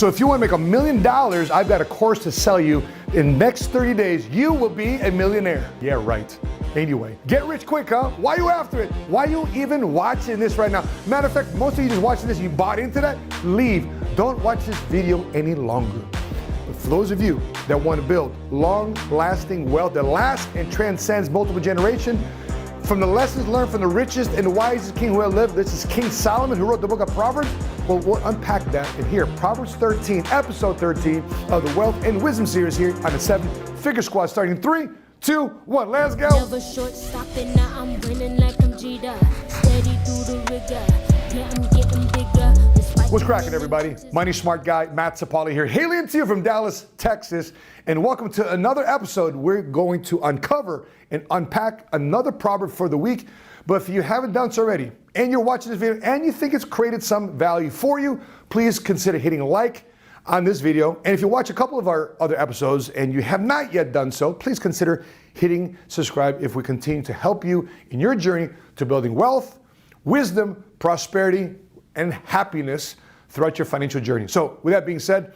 So if you want to make $1 million, I've got a course to sell you. In the next 30 days, you will be a millionaire. Yeah, right. Anyway, get rich quick, huh? Why are you after it? Why are you even watching this right now? Matter of fact, most of you just watching this, you bought into that, leave. Don't watch this video any longer. But for those of you that want to build long-lasting wealth that lasts and transcends multiple generations, from the lessons learned from the richest and wisest king who ever lived, this is King Solomon who wrote the book of Proverbs. Well, we'll unpack that in here. Proverbs 13, episode 13 of the Wealth and Wisdom series here on the 7-Figure Squad, starting in 3, 2, 1. Let's go. Never short stopping, now I'm winning like I'm Jada. Steady through the rigor. Yeah, I'm getting bigger. What's cracking, everybody? Money Smart Guy, Matt Sapali here, hailing to you from Dallas, Texas, and welcome to another episode. We're going to uncover and unpack another proverb for the week. But if you haven't done so already, and you're watching this video, and you think it's created some value for you, please consider hitting like on this video. And if you watch a couple of our other episodes and you have not yet done so, please consider hitting subscribe if we continue to help you in your journey to building wealth, wisdom, prosperity, and happiness throughout your financial journey. So with that being said,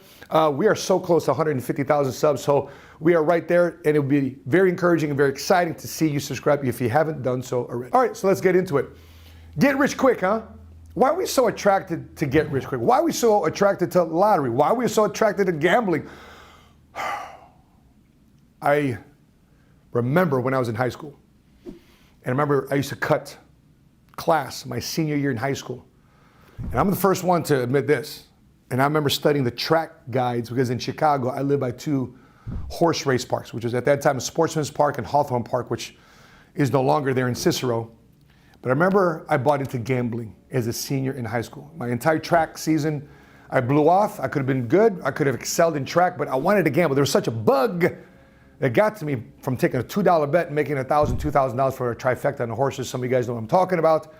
we are so close to 150,000 subs, so we are right there, and it will be very encouraging and very exciting to see you subscribe if you haven't done so already. All right, so let's get into it. Get rich quick, huh? Why are we so attracted to get rich quick? Why are we so attracted to lottery? Why are we so attracted to gambling? I remember when I was in high school, and I remember I used to cut class my senior year in high school. And I'm the first one to admit this. And I remember studying the track guides because in Chicago, I lived by two horse race parks, which was at that time Sportsman's Park and Hawthorne Park, which is no longer there in Cicero. But I remember I bought into gambling as a senior in high school. My entire track season, I blew off. I could have been good. I could have excelled in track, but I wanted to gamble. There was such a bug that got to me from taking a $2 bet and making $1,000, $2,000 for a trifecta on the horses. Some of you guys know what I'm talking about.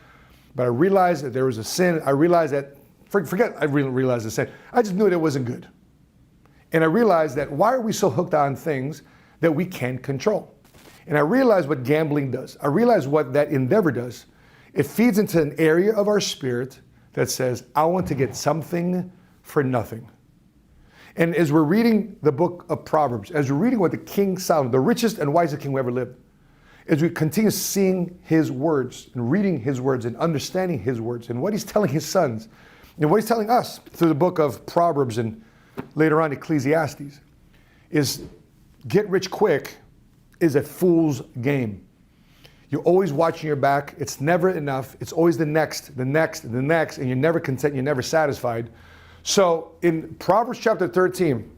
But I realized that there was a sin. I realized that, forget I realized the sin. I just knew that it wasn't good. And I realized that why are we so hooked on things that we can't control? And I realized what gambling does. I realized what that endeavor does. It feeds into an area of our spirit that says, I want to get something for nothing. And as we're reading the book of Proverbs, as we're reading what the King Solomon, the richest and wisest king who ever lived, as we continue seeing his words and reading his words and understanding his words and what he's telling his sons and what he's telling us through the book of Proverbs and later on Ecclesiastes, is get rich quick is a fool's game. You're always watching your back. It's never enough. It's always the next, and you're never content, you're never satisfied. So in Proverbs chapter 13,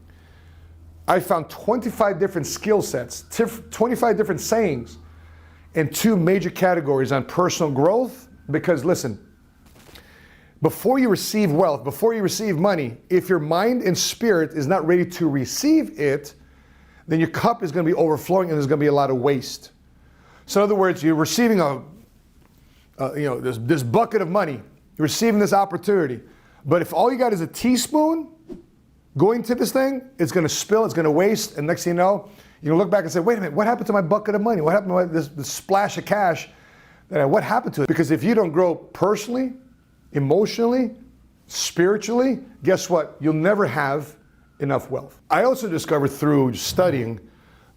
I found 25 different skill sets, 25 different sayings, in two major categories on personal growth. Because listen, before you receive wealth, before you receive money, if your mind and spirit is not ready to receive it, then your cup is going to be overflowing and there's going to be a lot of waste. So in other words, you're receiving this bucket of money, you're receiving this opportunity, but if all you got is a teaspoon going to this thing, it's going to spill, it's going to waste, and next thing you know, you're going to look back and say, wait a minute, what happened to my bucket of money? What happened to this splash of cash? What happened to it? Because if you don't grow personally, emotionally, spiritually, guess what? You'll never have enough wealth. I also discovered through studying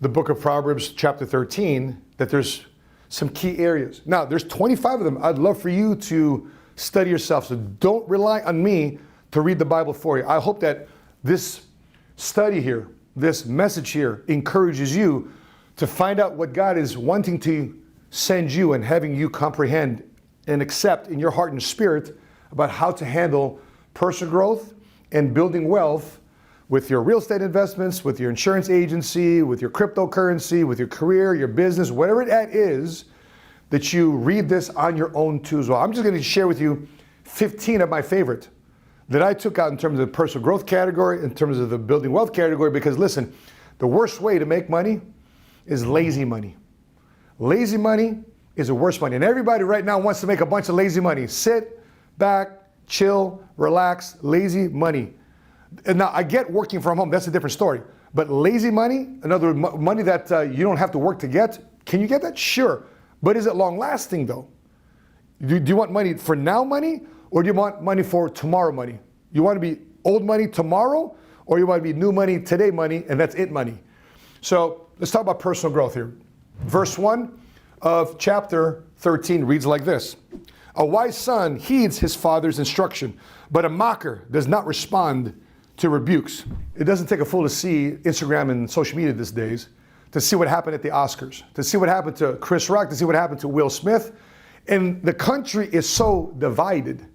the book of Proverbs chapter 13 that there's some key areas. Now, there's 25 of them. I'd love for you to study yourself, so don't rely on me to read the Bible for you. I hope that this study here, this message here, encourages you to find out what God is wanting to send you and having you comprehend and accept in your heart and spirit about how to handle personal growth and building wealth with your real estate investments, with your insurance agency, with your cryptocurrency, with your career, your business, whatever that is, that you read this on your own too as well. I'm just going to share with you 15 of my favorite that I took out in terms of the personal growth category, in terms of the building wealth category, because listen, the worst way to make money is lazy money. Lazy money is the worst money. And everybody right now wants to make a bunch of lazy money. Sit back, chill, relax, lazy money. And now I get working from home, that's a different story. But lazy money, in other words, money that you don't have to work to get, can you get that? Sure. But is it long lasting though? Do you want money for now money? Or do you want money for tomorrow money? You want to be old money tomorrow, or you want to be new money today money, and that's it money. So let's talk about personal growth here. Verse 1 of chapter 13 reads like this. A wise son heeds his father's instruction, but a mocker does not respond to rebukes. It doesn't take a fool to see Instagram and social media these days, to see what happened at the Oscars, to see what happened to Chris Rock, to see what happened to Will Smith. And the country is so divided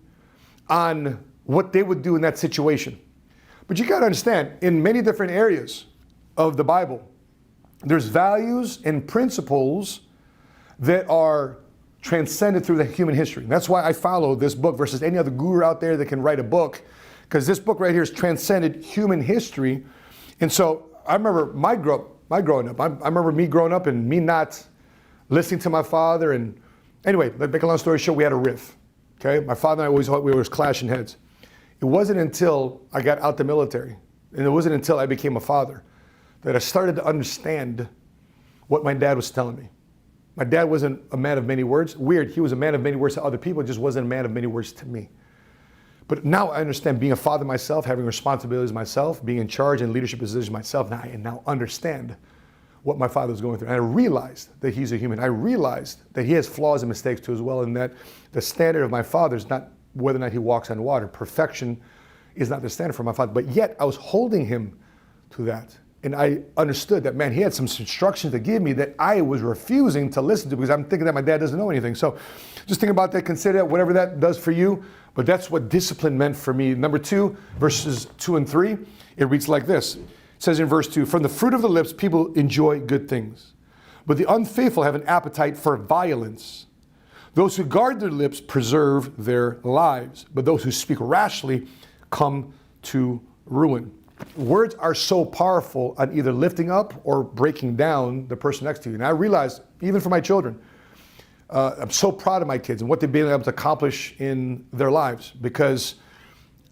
on what they would do in that situation. But you got to understand, in many different areas of the Bible, there's values and principles that are transcended through the human history. And that's why I follow this book versus any other guru out there that can write a book, because this book right here has transcended human history. And so I remember my growing up. I remember me growing up and me not listening to my father. And anyway, to make a long story short, we had a riff. Okay, my father and I always we were clashing heads. It wasn't until I got out the military, and it wasn't until I became a father, that I started to understand what my dad was telling me. My dad wasn't a man of many words. Weird, he was a man of many words to other people, just wasn't a man of many words to me. But now I understand being a father myself, having responsibilities myself, being in charge and leadership positions myself, now I now understand what my father was going through. And I realized that he's a human. I realized that he has flaws and mistakes too as well, and that the standard of my father is not whether or not he walks on water. Perfection is not the standard for my father. But yet I was holding him to that. And I understood that, man, he had some instructions to give me that I was refusing to listen to because I'm thinking that my dad doesn't know anything. So just think about that, consider that, whatever that does for you. But that's what discipline meant for me. Number 2, verses 2 and 3, it reads like this. It says in verse 2, from the fruit of the lips, people enjoy good things. But the unfaithful have an appetite for violence. Those who guard their lips preserve their lives. But those who speak rashly come to ruin. Words are so powerful on either lifting up or breaking down the person next to you. And I realized, even for my children, I'm so proud of my kids and what they've been able to accomplish in their lives because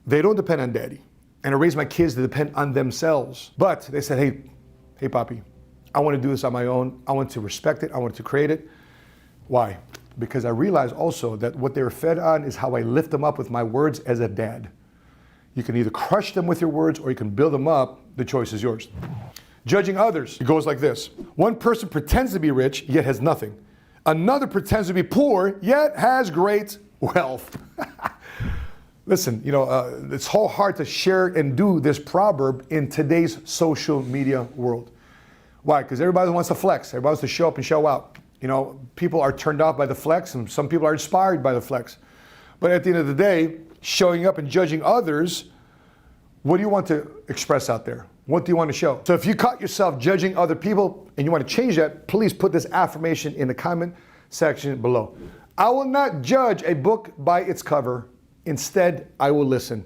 they don't depend on daddy. And I raised my kids to depend on themselves. But they said, hey, Papi, I want to do this on my own. I want to respect it. I want to create it. Why? Because I realized also that what they were fed on is how I lift them up with my words as a dad. You can either crush them with your words or you can build them up. The choice is yours. Judging others, it goes like this. One person pretends to be rich, yet has nothing. Another pretends to be poor, yet has great wealth. Listen, it's so hard to share and do this proverb in today's social media world. Why? Because everybody wants to flex. Everybody wants to show up and show out. People are turned off by the flex, and some people are inspired by the flex. But at the end of the day, showing up and judging others, what do you want to express out there? What do you want to show? So if you caught yourself judging other people and you want to change that, please put this affirmation in the comment section below. I will not judge a book by its cover. Instead, I will listen.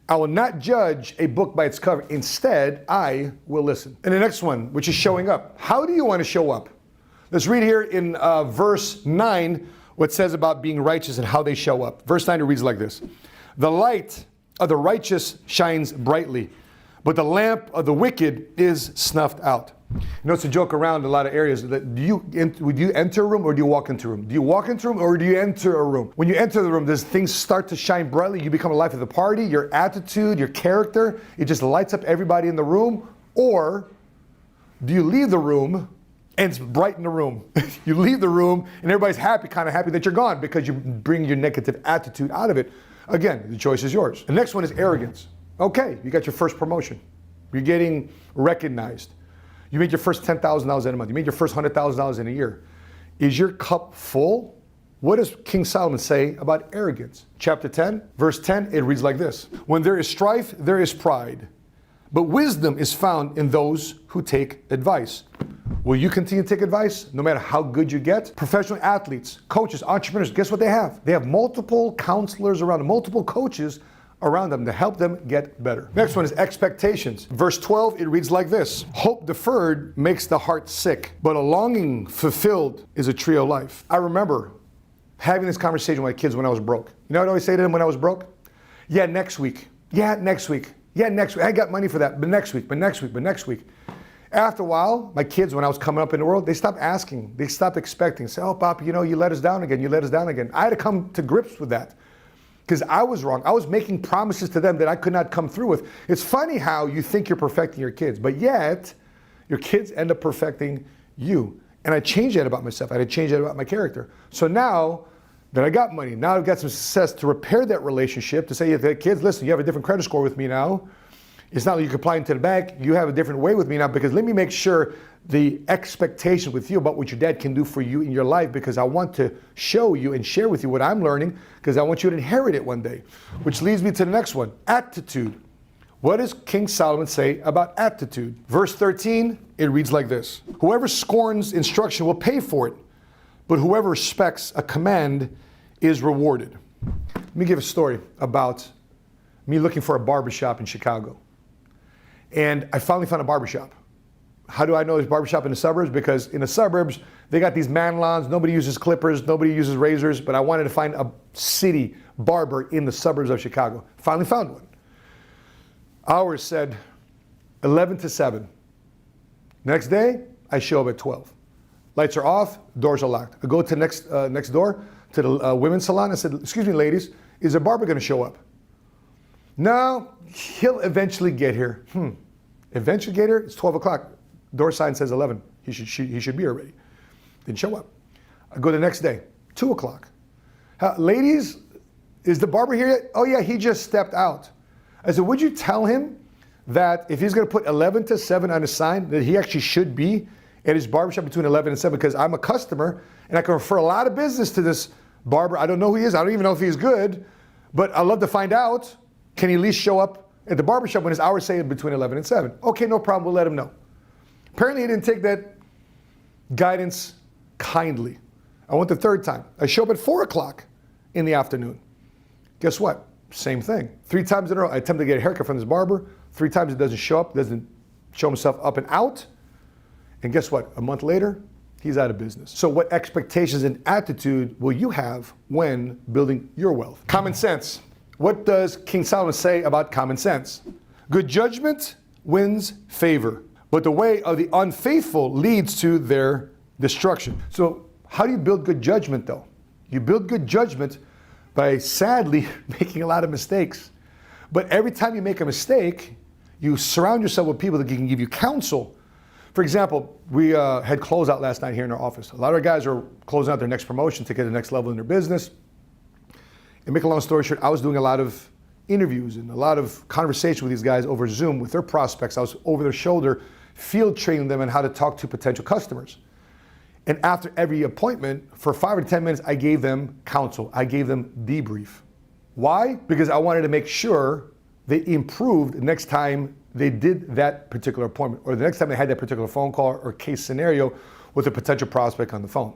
I will not judge a book by its cover. Instead, I will listen. And the next one, which is showing up. How do you want to show up? Let's read here in verse 9 what it says about being righteous and how they show up. Verse 9, it reads like this. The light of the righteous shines brightly, but the lamp of the wicked is snuffed out. It's a joke around in a lot of areas. That would you enter a room or do you walk into a room? Do you walk into a room or do you enter a room? When you enter the room, does things start to shine brightly? You become the life of the party, your attitude, your character, it just lights up everybody in the room? Or do you leave the room and it's bright in the room? You leave the room and everybody's kind of happy that you're gone because you bring your negative attitude out of it. Again, the choice is yours. The next one is arrogance. Okay, you got your first promotion. You're getting recognized. You made your first $10,000 in a month. You made your first $100,000 in a year. Is your cup full? What does King Solomon say about arrogance? Chapter 10, verse 10, it reads like this. When there is strife, there is pride. But wisdom is found in those who take advice. Will you continue to take advice no matter how good you get? Professional athletes, coaches, entrepreneurs, guess what they have? They have multiple counselors around them, multiple coaches around them to help them get better. Next one is expectations. Verse 12, it reads like this. Hope deferred makes the heart sick, but a longing fulfilled is a tree of life. I remember having this conversation with my kids when I was broke. You know what I always say to them when I was broke? Yeah, next week. Yeah, next week. Yeah, next week. I got money for that, but next week, but next week, but next week. After a while, my kids, when I was coming up in the world, they stopped asking. They stopped expecting. Say, oh, Papa, you let us down again. You let us down again. I had to come to grips with that. because I was wrong. I was making promises to them that I could not come through with. It's funny how you think you're perfecting your kids, but yet your kids end up perfecting you. And I changed that about myself. I had to change that about my character. So now that I got money, now I've got some success to repair that relationship, to say to the kids, listen, you have a different credit score with me now. It's not like you're applying to the bank. You have a different way with me now, because let me make sure the expectation with you about what your dad can do for you in your life, because I want to show you and share with you what I'm learning, because I want you to inherit it one day. Which leads me to the next one, attitude. What does King Solomon say about attitude? Verse 13, it reads like this. Whoever scorns instruction will pay for it, but whoever respects a command is rewarded. Let me give a story about me looking for a barbershop in Chicago. And I finally found a barbershop. How do I know there's a barbershop in the suburbs? Because in the suburbs, they got these man lawns, nobody uses clippers, nobody uses razors, but I wanted to find a city barber in the suburbs of Chicago. Finally found one. Hours said 11 to 7. Next day, I show up at 12. Lights are off, doors are locked. I go to the next door to the women's salon. I said, excuse me, ladies, is a barber going to show up? No, he'll eventually get here. Eventually get here? It's 12 o'clock. Door sign says 11. He should be here already. Didn't show up. I go the next day, 2 o'clock. Ladies, is the barber here yet? Oh yeah, he just stepped out. I said, would you tell him that if he's going to put 11 to 7 on his sign, that he actually should be at his barbershop between 11 and 7, because I'm a customer and I can refer a lot of business to this barber. I don't know who he is. I don't even know if he's good, but I'd love to find out. Can he at least show up at the barbershop when his hours say between 11 and 7? Okay, no problem. We'll let him know. Apparently he didn't take that guidance kindly. I went the third time. I show up at 4 o'clock in the afternoon. Guess what? Same thing. 3 times in a row, I attempt to get a haircut from this barber. 3 times it doesn't show up, doesn't show himself up and out. And guess what? A month later, he's out of business. So what expectations and attitude will you have when building your wealth? Common sense. What does King Solomon say about common sense? Good judgment wins favor, but the way of the unfaithful leads to their destruction. So how do you build good judgment though? You build good judgment by sadly making a lot of mistakes. But every time you make a mistake, you surround yourself with people that can give you counsel. For example, we had closeout last night here in our office. A lot of our guys are closing out their next promotion to get to the next level in their business. And make a long story short, I was doing a lot of interviews and a lot of conversation with these guys over Zoom with their prospects. I was over their shoulder, field training them on how to talk to potential customers. And after every appointment, for 5 or 10 minutes, I gave them counsel. I gave them debrief. Why? Because I wanted to make sure they improved the next time they did that particular appointment, or the next time they had that particular phone call or case scenario with a potential prospect on the phone.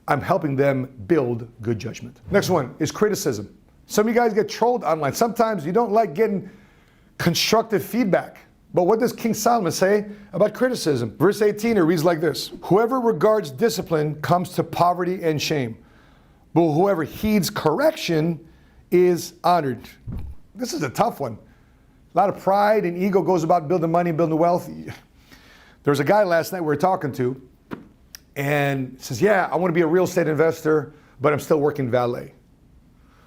I'm helping them build good judgment. Next one is criticism. Some of you guys get trolled online. Sometimes you don't like getting constructive feedback. But what does King Solomon say about criticism? Verse 18, it reads like this. Whoever regards discipline comes to poverty and shame, but whoever heeds correction is honored. This is a tough one. A lot of pride and ego goes about building money, building wealth. There was a guy last night we were talking to, and says, yeah, I want to be a real estate investor, but I'm still working valet.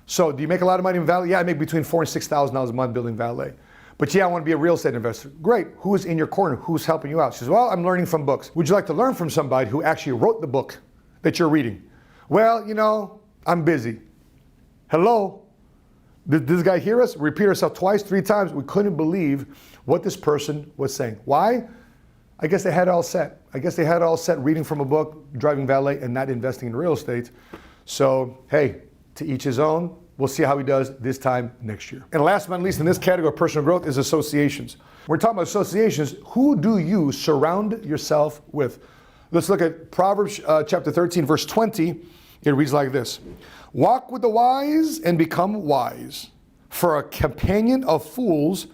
So do you make a lot of money in valet? Yeah, I make between $4,000 and $6,000 a month building valet. But yeah, I want to be a real estate investor. Great. Who's in your corner? Who's helping you out? She says, well, I'm learning from books. Would you like to learn from somebody who actually wrote the book that you're reading? Well, you know, I'm busy. Hello? Did this guy hear us? Repeat herself twice, 3 times. We couldn't believe what this person was saying. Why? I guess they had it all set. I guess they had it all set reading from a book, driving valet, and not investing in real estate. So, hey, to each his own. We'll see how he does this time next year. And last but not least in this category of personal growth is associations. We're talking about associations. Who do you surround yourself with? Let's look at Proverbs chapter 13, verse 20. It reads like this. Walk with the wise and become wise, for a companion of fools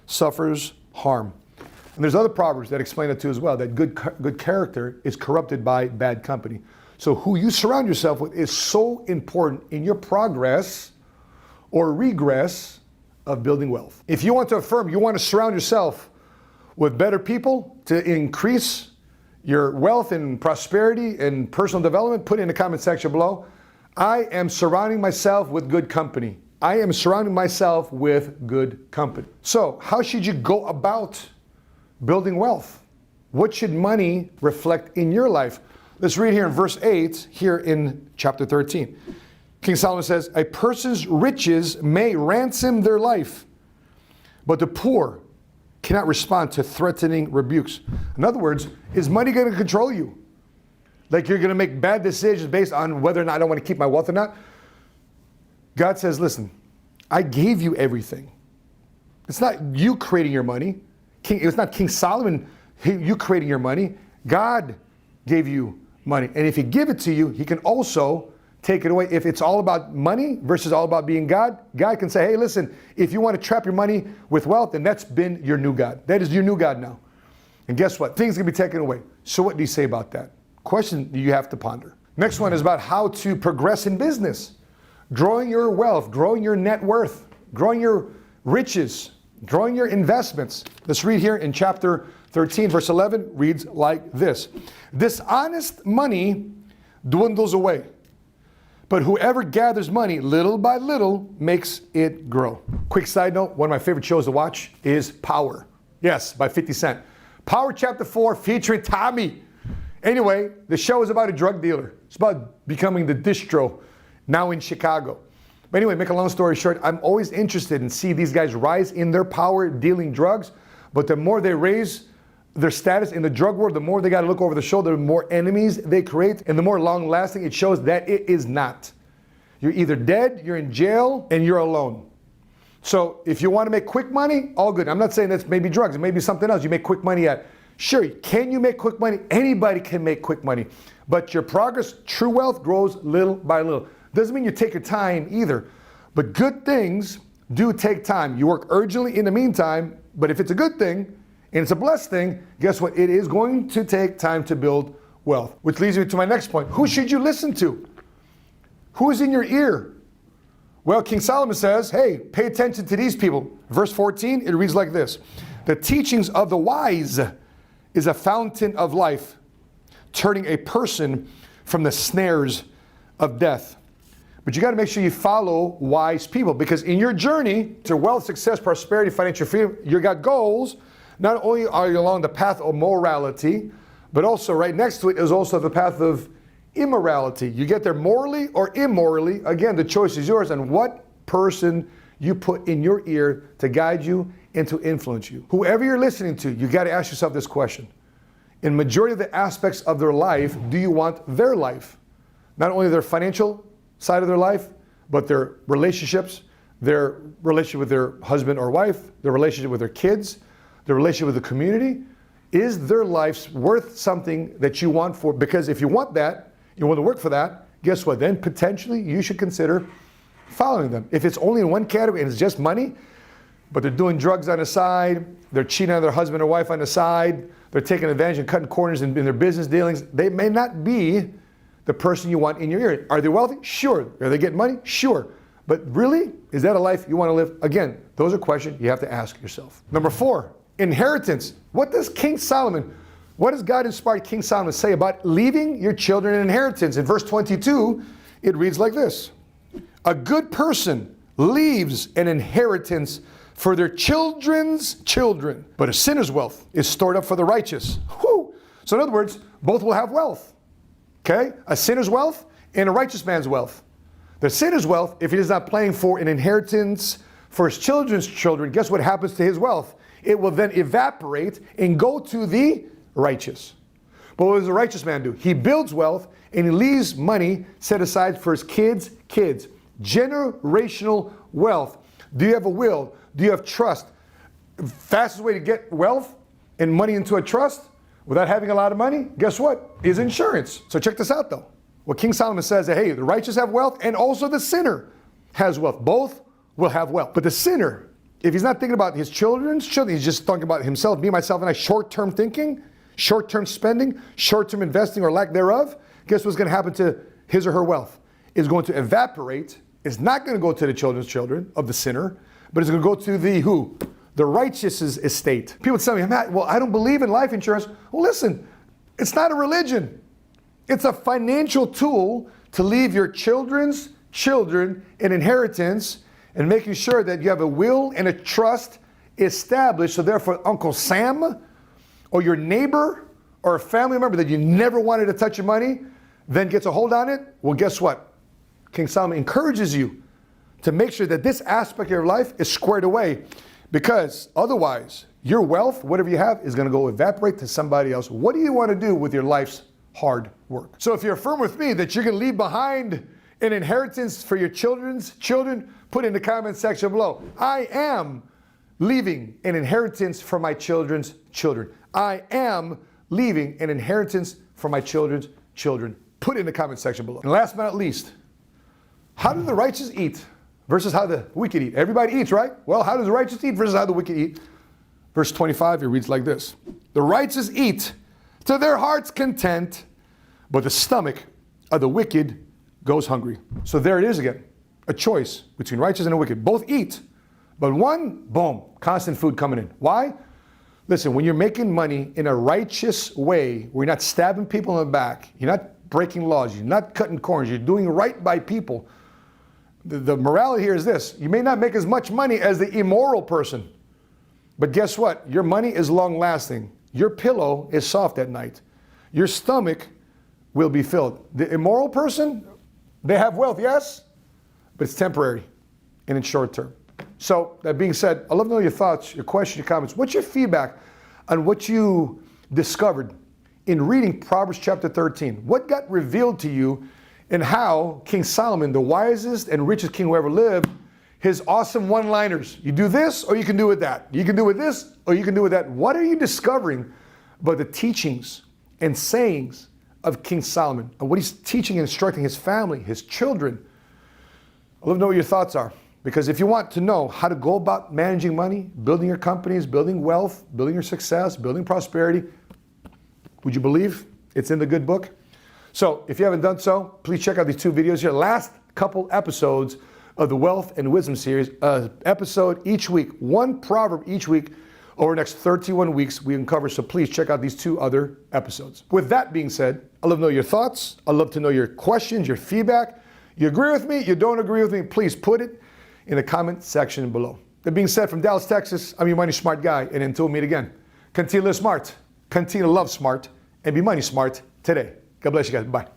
suffers harm. And there's other proverbs that explain it too as well, that good character is corrupted by bad company. So who you surround yourself with is so important in your progress or regress of building wealth. If you want to affirm, you want to surround yourself with better people to increase your wealth and prosperity and personal development, put it in the comment section below. I am surrounding myself with good company. I am surrounding myself with good company. So how should you go about building wealth? What should money reflect in your life? Let's read here in verse 8, here in chapter 13. King Solomon says, a person's riches may ransom their life, but the poor cannot respond to threatening rebukes. In other words, is money going to control you? Like you're going to make bad decisions based on whether or not I don't want to keep my wealth or not? God says, listen, I gave you everything. It's not you creating your money. It's not King Solomon, you creating your money. God gave you money. And if he give it to you, he can also take it away. If it's all about money versus all about being God, God can say, hey, listen, if you want to trap your money with wealth, then that's been your new God. That is your new God now. And guess what? Things can be taken away. So what do you say about that? Question you have to ponder. Next one is about how to progress in business. Growing your wealth, growing your net worth, growing your riches, growing your investments. Let's read here in chapter 13, verse 11, reads like this. Dishonest money dwindles away, but whoever gathers money little by little makes it grow. Quick side note, one of my favorite shows to watch is Power. Yes, by 50 Cent. Power chapter 4 featuring Tommy. Anyway, the show is about a drug dealer. It's about becoming the distro now in Chicago. But anyway, make a long story short, I'm always interested in see these guys rise in their power dealing drugs, but the more they raise their status in the drug world, the more they got to look over the shoulder, the more enemies they create, and the more long lasting it shows that it is not. You're either dead, you're in jail, and you're alone. So if you want to make quick money, all good. I'm not saying that's maybe drugs, it may be something else you make quick money at. Sure, can you make quick money? Anybody can make quick money. But your progress, true wealth, grows little by little. Doesn't mean you take your time either. But good things do take time. You work urgently in the meantime, but if it's a good thing, and it's a blessed thing, guess what? It is going to take time to build wealth. Which leads me to my next point. Who should you listen to? Who is in your ear? Well, King Solomon says, hey, pay attention to these people. Verse 14, it reads like this. The teachings of the wise is a fountain of life, turning a person from the snares of death. But you got to make sure you follow wise people, because in your journey to wealth, success, prosperity, financial freedom, you got goals. Not only are you along the path of morality, but also right next to it is also the path of immorality. You get there morally or immorally. Again, the choice is yours and what person you put in your ear to guide you and to influence you. Whoever you're listening to, you got to ask yourself this question. In majority of the aspects of their life, do you want their life? Not only their financial side of their life, but their relationships, their relationship with their husband or wife, their relationship with their kids, their relationship with the community. Is their life worth something that you want for? Because if you want that, you want to work for that, guess what? Then potentially you should consider following them. If it's only in one category and it's just money, but they're doing drugs on the side, they're cheating on their husband or wife on the side, they're taking advantage and cutting corners in their business dealings, they may not be the person you want in your ear. Are they wealthy? Sure. Are they getting money? Sure. But really, is that a life you want to live? Again, those are questions you have to ask yourself. Number 4, inheritance. What does God inspired King Solomon say about leaving your children an inheritance? In verse 22, it reads like this. A good person leaves an inheritance for their children's children, but a sinner's wealth is stored up for the righteous. Whew. So in other words, both will have wealth. Okay? A sinner's wealth and a righteous man's wealth. The sinner's wealth, if he is not planning for an inheritance for his children's children, guess what happens to his wealth? It will then evaporate and go to the righteous. But what does the righteous man do? He builds wealth and he leaves money set aside for his kids' kids. Generational wealth. Do you have a will? Do you have trust? Fastest way to get wealth and money into a trust without having a lot of money, guess what? Is insurance. So check this out though. What King Solomon says that, hey, the righteous have wealth and also the sinner has wealth. Both will have wealth. But the sinner, if he's not thinking about his children's children, he's just talking about himself, me, myself, and I, short-term thinking, short-term spending, short-term investing or lack thereof, guess what's going to happen to his or her wealth? It's going to evaporate. It's not going to go to the children's children of the sinner, but it's going to go to the who? The righteous's estate. People tell me, Matt, well, I don't believe in life insurance. Well, listen, it's not a religion. It's a financial tool to leave your children's children an inheritance and making sure that you have a will and a trust established, so therefore Uncle Sam or your neighbor or a family member that you never wanted to touch your money then gets a hold on it, well, guess what? King Solomon encourages you to make sure that this aspect of your life is squared away, because otherwise your wealth, whatever you have, is going to go evaporate to somebody else. What do you want to do with your life's hard work? So if you're affirm with me that you're going to leave behind an inheritance for your children's children, put in the comment section below. I am leaving an inheritance for my children's children. I am leaving an inheritance for my children's children. Put it in the comment section below. And last but not least, how do the righteous eat versus how the wicked eat? Everybody eats, right? Well, how does the righteous eat versus how the wicked eat? Verse 25, it reads like this. The righteous eat to their heart's content, but the stomach of the wicked goes hungry. So there it is again, a choice between righteous and the wicked. Both eat, but one, boom, constant food coming in. Why? Listen, when you're making money in a righteous way, where you're not stabbing people in the back, you're not breaking laws, you're not cutting corners, you're doing right by people. The morality here is this: you may not make as much money as the immoral person, but guess what? Your money is long lasting. Your pillow is soft at night. Your stomach will be filled. The immoral person, they have wealth, yes, but it's temporary and it's short term. So that being said, I'd love to know your thoughts, your questions, your comments. What's your feedback on what you discovered in reading Proverbs chapter 13? What got revealed to you in how King Solomon, the wisest and richest king who ever lived, his awesome one-liners? You do this or you can do with that. You can do with this or you can do with that. What are you discovering about the teachings and sayings of King Solomon and what he's teaching and instructing his family, his children? I'd love to know what your thoughts are. Because if you want to know how to go about managing money, building your companies, building wealth, building your success, building prosperity, would you believe it's in the good book? So if you haven't done so, please check out these two videos here. Last couple episodes of the Wealth and Wisdom series, episode each week, one proverb each week over the next 31 weeks we uncover. So please check out these two other episodes. With that being said, I'd love to know your thoughts. I'd love to know your questions, your feedback. You agree with me? You don't agree with me? Please put it in the comment section below. That being said, from Dallas, Texas, I'm your money smart guy, and until we meet again, continue to live smart, continue to love smart, and be money smart today. God bless you guys. Bye.